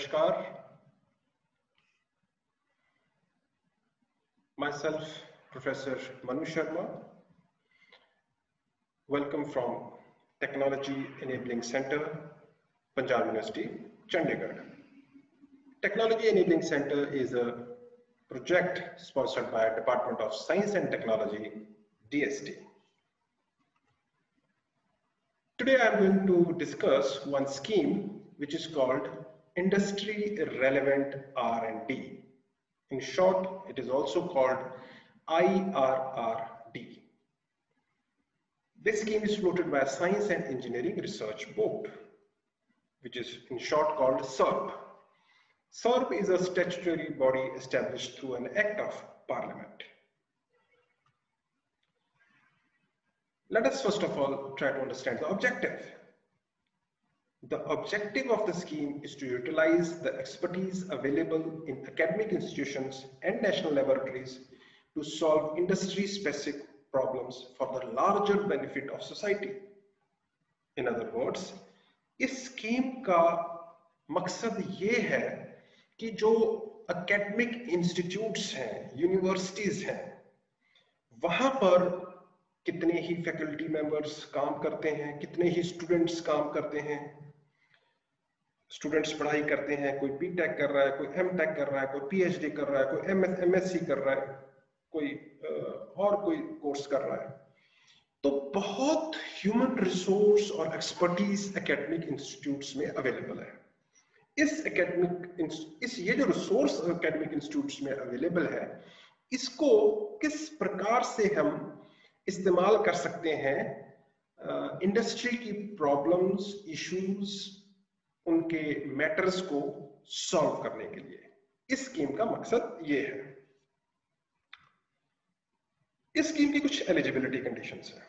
Namaskar. Myself, Professor Manu Sharma. Welcome from Technology Enabling Center, Punjab University, Chandigarh. Technology Enabling Center is a project sponsored by Department of Science and Technology, DST. Today I am going to discuss one scheme which is called Industry Relevant R&D. In short, it is also called IRRD. This scheme is floated by Science and Engineering Research Board, which is in short called SERB. SERB is a statutory body established through an act of parliament. Let us first of all try to understand the objective. The objective of the scheme is to utilize the expertise available in academic institutions and national laboratories to solve industry-specific problems for the larger benefit of society. In other words, इस scheme का मकसद ये है कि जो academic institutes हैं, universities हैं, वहाँ पर कितने ही faculty members काम करते हैं, कितने ही students काम करते हैं, स्टूडेंट्स पढ़ाई करते हैं, कोई बीटेक कर रहा है, कोई एमटेक कर रहा है, कोई पीएचडी कर रहा है, कोई एमएससी कर रहा है, कोई और कोई कोर्स कर रहा है. तो बहुत ह्यूमन रिसोर्स और एक्सपर्टीज एकेडमिक इंस्टीट्यूट्स में अवेलेबल है. ये जो रिसोर्स एकेडमिक इंस्टीट्यूट्स में अवेलेबल है, इसको किस प्रकार से हम इस्तेमाल कर सकते हैं इंडस्ट्री की प्रॉब्लम्स, इश्यूज, उनके मैटर्स को सॉल्व करने के लिए. इस स्कीम का मकसद ये है. इस स्कीम की कुछ एलिजिबिलिटी कंडीशंस हैं.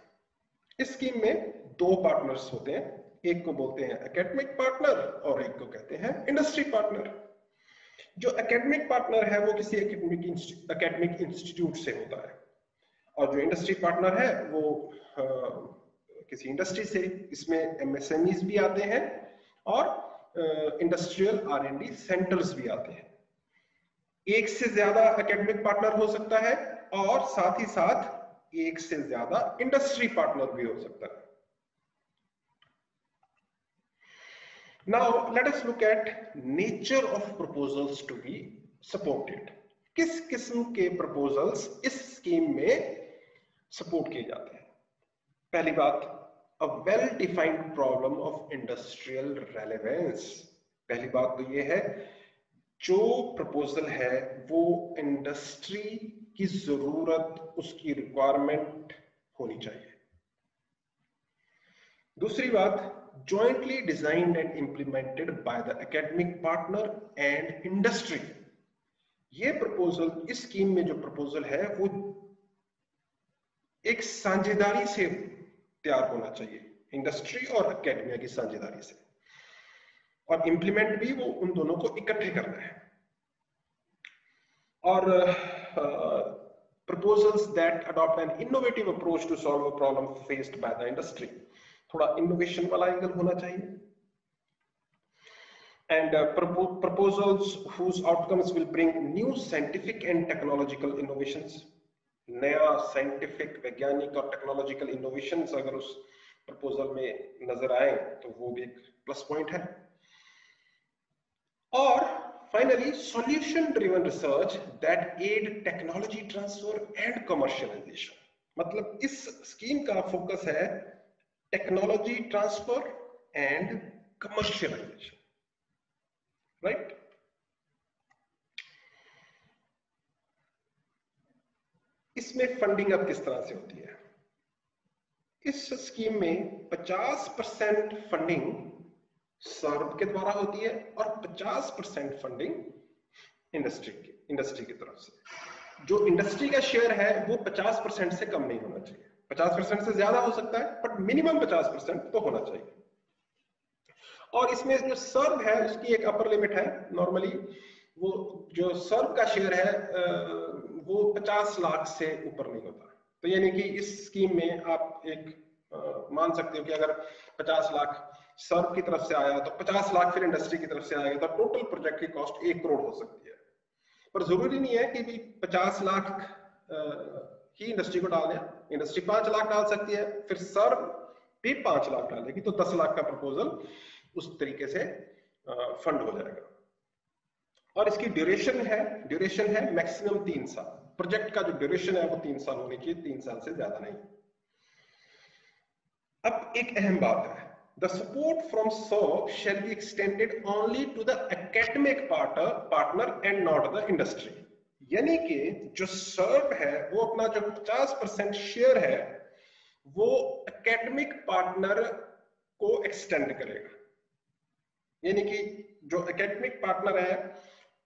इस स्कीम में दो पार्टनर्स होते हैं. एक को बोलते हैं एकेडमिक पार्टनर और एक को कहते हैं इंडस्ट्री पार्टनर. जो एकेडमिक पार्टनर है वो किसी एकेडमिक इंस्टीट्यूट से होता है, और जो इंडस्ट्री पार्टनर है वो किसी इंडस्ट्री से. इसमें एमएसएमईज भी आते हैं और इंडस्ट्रियल R&D सेंटर्स भी आते हैं. एक से ज्यादा एकेडमिक पार्टनर हो सकता है और साथ ही साथ एक से ज्यादा इंडस्ट्री पार्टनर भी हो सकता है. Now let us look at nature of proposals to be supported. किस किस्म के प्रपोजल्स इस स्कीम में सपोर्ट किए जाते हैं. पहली बात, a well-defined problem of industrial relevance. पहली बात तो ये है, जो प्रपोजल है वो इंडस्ट्री की जरूरत, उसकी रिक्वायरमेंट होनी चाहिए. दूसरी बात, jointly designed and implemented by the academic partner and industry. ये प्रपोजल, इस स्कीम में जो प्रपोजल है वो एक साझेदारी से तैयार होना चाहिए, इंडस्ट्री और एकेडमिया की साझेदारी से, और इंप्लीमेंट भी वो उन दोनों को इकट्ठे करना है. और proposals that adopt an innovative approach to solve a problem faced by the industry. थोड़ा इनोवेशन वाला एंगल होना चाहिए. And proposals whose outcomes will bring new scientific and technological innovations. नया साइंटिफिक, वैज्ञानिक और टेक्नोलॉजिकल इनोवेशंस अगर उस प्रपोजल में नजर आए तो वो भी एक प्लस पॉइंट है. और finally, solution driven research that aid technology transfer and commercialization. मतलब इस स्कीम का फोकस है technology transfer and commercialization. Right. इसमें फंडिंग अब किस तरह से होती है. इस स्कीम में 50% फंडिंग सर्व के द्वारा होती है और 50% फंडिंग इंडस्ट्री की तरफ से. जो इंडस्ट्री का शेयर है वो 50% से कम नहीं होना चाहिए. 50% से ज्यादा हो सकता है, बट मिनिमम 50% तो होना चाहिए. और इसमें जो सर्व है उसकी एक अपर लिमिट है. नॉर्मली वो जो सर्व का शेयर है वो 50 लाख से ऊपर नहीं होता. तो यानी कि इस स्कीम में आप एक मान सकते हो कि अगर 50 लाख सर्व की तरफ से आया तो 50 लाख फिर इंडस्ट्री की तरफ से आएगा, तो टोटल प्रोजेक्ट की कॉस्ट 1 करोड़ हो सकती है। पर जरूरी नहीं है कि भी 50 लाख ही इंडस्ट्री को डाल दें, इंडस्ट्री 5 लाख डाल सकती है, फिर सर्व भी 5 लाख डालेगी, तो 10 लाख का प्रपोजल उस तरीके से फंड हो जाएगा। और इसकी ड्यूरेशन है मैक्सिमम 3 साल। प्रोजेक्ट का जो ड्यूरेशन है वो 3 साल होनी चाहिए, 3 साल से ज्यादा नहीं। अब एक अहम बात है, the support from SERV shall be extended only to the academic partner and not the industry। यानी कि जो सर्व है वो अपना जो 50% शेयर है वो एकेडमिक पार्टनर को एक्सटेंड करेगा। यानी कि जो एकेडमिक पार्टनर है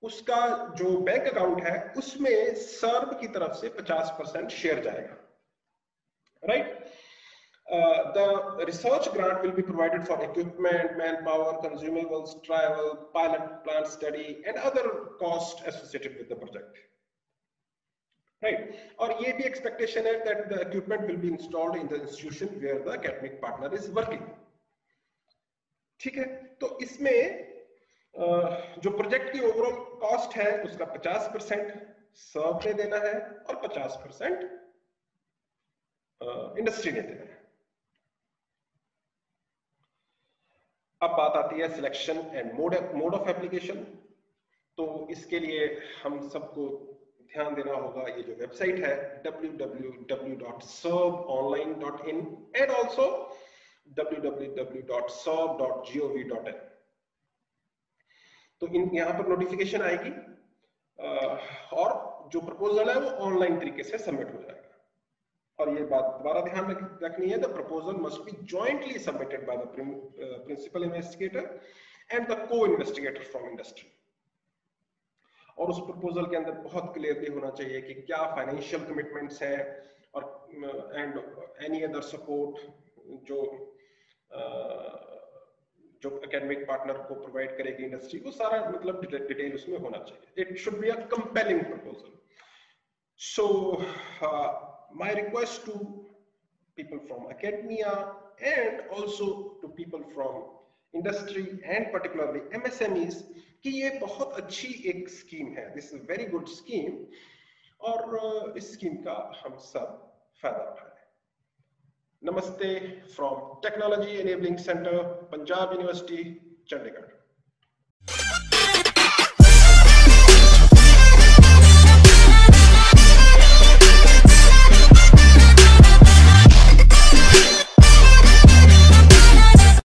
उसका जो बैंक अकाउंट है उसमें सर्व की तरफ से 50% शेयर जाएगा, right. The research grant will be provided for equipment, manpower, consumables, travel, pilot plant study, and other costs associated with the project. Right? और ये भी expectation है that the equipment will be installed in the institution where the academic partner is working. ठीक है, तो इसमें जो project की ओवरऑल कॉस्ट है उसका 50% सर्व ने देना है और 50% इंडस्ट्री ने देना है। अब बात आती है selection and mode of application. तो इसके लिए हम सबको ध्यान देना होगा, ये जो वेबसाइट है www.servonline.in and also www.serv.gov.in। तो यहाँ पर नोटिफिकेशन आएगी और जो प्रपोजल है वो ऑनलाइन तरीके से सबमिट हो जाएगा। और ये बात दोबारा ध्यान रखनी है, the proposal must be jointly submitted by the principal investigator and the co investigator from industry. और उस प्रपोजल के अंदर बहुत क्लियरली होना चाहिए कि क्या फाइनेंशियल कमिटमेंट्स हैं और एंड एनी अदर सपोर्ट जो एकेडमिक पार्टनर को प्रोवाइड करेगी इंडस्ट्री, वो सारा मतलब डिटेल उसमें होना चाहिए। It should be a compelling proposal. So my request to people from academia and also to people from industry and particularly MSMEs कि ये बहुत अच्छी एक स्कीम है, this is very good scheme, और इस स्कीम का हम सब फायदा उठाएं। नमस्ते from technology enabling centre, Punjab university, Chandigarh.